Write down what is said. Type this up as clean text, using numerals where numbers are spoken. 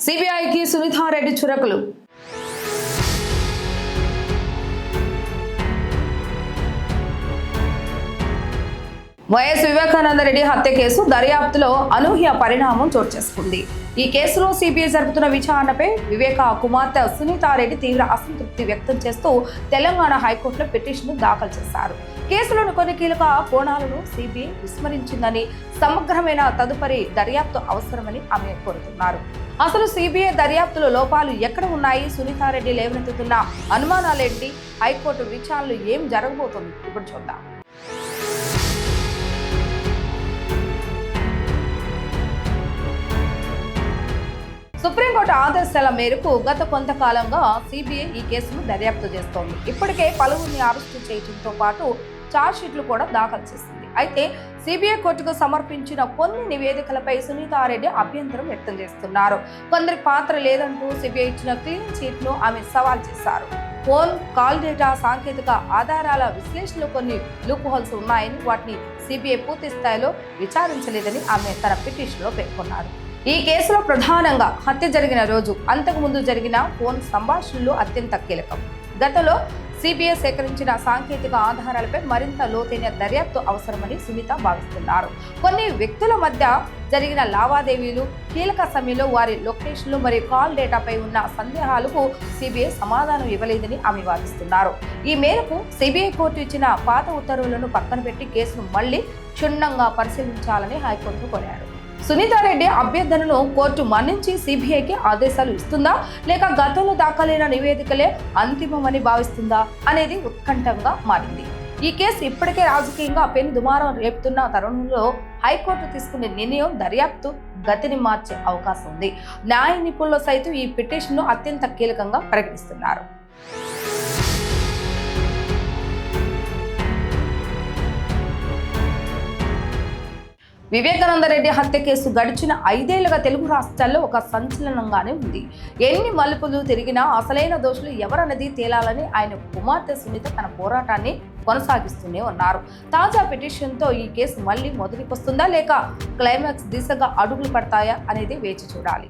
సిబిఐకి సునీతారెడ్డి చురకలు. వైఎస్ వివేకానందరెడ్డి హత్య కేసు దర్యాప్తులో అనూహ్య పరిణామం చోటు చేసుకుంది. ఈ కేసులో సిబిఐ జరుపుతున్న విచారణపై వివేక కుమార్తె సునీతారెడ్డి తీవ్ర అసంతృప్తి వ్యక్తం చేస్తూ తెలంగాణ హైకోర్టులో పిటిషన్ దాఖలు చేశారు. కేసులోని కొన్ని కీలక కోణాలను సిబిఐ విస్మరించిందని, సమగ్రమైన తదుపరి దర్యాప్తు అవసరమని ఆమె కోరుతున్నారు. అసలు సిబిఐ దర్యాప్తులో లోపాలు ఎక్కడ ఉన్నాయి, సునీతారెడ్డి లేవనెత్తుతున్న అనుమానాలేంటి, హైకోర్టు విచారణలు ఏం జరగబోతుంది ఇప్పుడు చూద్దాం. సుప్రీంకోర్టు ఆదేశాల మేరకు గత కొంతకాలంగా సిబిఐ ఈ కేసును దర్యాప్తు చేస్తోంది. ఇప్పటికే పలువురిని అరెస్టు చేయడంతో పాటు ఛార్జ్షీట్లు కూడా దాఖలు చేసింది. అయితే సిబిఐ కోర్టుకు సమర్పించిన కొన్ని నివేదికలపై సునీతారెడ్డి అభ్యంతరం వ్యక్తం చేస్తున్నారు. కొందరి పాత్ర లేదంటూ సిబిఐ ఇచ్చిన క్లీన్ చీట్ ను ఆమె సవాల్ చేశారు. ఫోన్ కాల్ డేటా, సాంకేతిక ఆధారాల విశ్లేషణలో కొన్ని లూప్ హోల్స్ ఉన్నాయని, వాటిని సిబిఐ పూర్తి స్థాయిలో విచారించలేదని ఆమె తన పిటిషన్లో పేర్కొన్నారు. ఈ కేసులో ప్రధానంగా హత్య జరిగిన రోజు, అంతకుముందు జరిగిన ఫోన్ సంభాషణలు అత్యంత కీలకం. గతంలో సిబిఐ సేకరించిన సాంకేతిక ఆధారాలపై మరింత లోతైన దర్యాప్తు అవసరమని సునీత భావిస్తున్నారు. కొన్ని వ్యక్తుల మధ్య జరిగిన లావాదేవీలు, కీలక సమయంలో వారి లొకేషన్లు మరియు కాల్ డేటాపై ఉన్న సందేహాలకు సిబిఐ సమాధానం ఇవ్వలేదని ఆమె వాదిస్తున్నారు. ఈ మేరకు సిబిఐ కోర్టు ఇచ్చిన పాత ఉత్తర్వులను పక్కన పెట్టి కేసును మళ్లీ క్షుణ్ణంగా పరిశీలించాలని హైకోర్టు కోరారు. సునీతారెడ్డి అభ్యర్థనను కోర్టు మన్నించి సిబిఐకి ఆదేశాలు ఇస్తుందా, లేక గతంలో దాఖలైన నివేదికలే అంతిమమని భావిస్తుందా అనేది ఉత్కంఠంగా మారింది. ఈ కేసు ఇప్పటికే రాజకీయంగా పెను దుమారం రేపుతున్న తరుణంలో హైకోర్టు తీసుకునే నిర్ణయం దర్యాప్తు గతిని మార్చే అవకాశం ఉంది. న్యాయ నిపుణులు సైతం ఈ పిటిషన్ను అత్యంత కీలకంగా పరిగణిస్తున్నారు. వివేకానందరెడ్డి హత్య కేసు గడిచిన 5 ఏళ్లుగా తెలుగు రాష్ట్రాల్లో ఒక సంచలనంగానే ఉంది. ఎన్ని మలుపులు తిరిగినా అసలైన దోషులు ఎవరన్నది తేలాలని ఆయన కుమార్తె సునీత తన పోరాటాన్ని కొనసాగిస్తూనే ఉన్నారు. తాజా పిటిషన్తో ఈ కేసు మళ్లీ మొదటికొస్తుందా, లేక క్లైమాక్స్ దిశగా అడుగులు పడతాయా అనేది వేచి చూడాలి.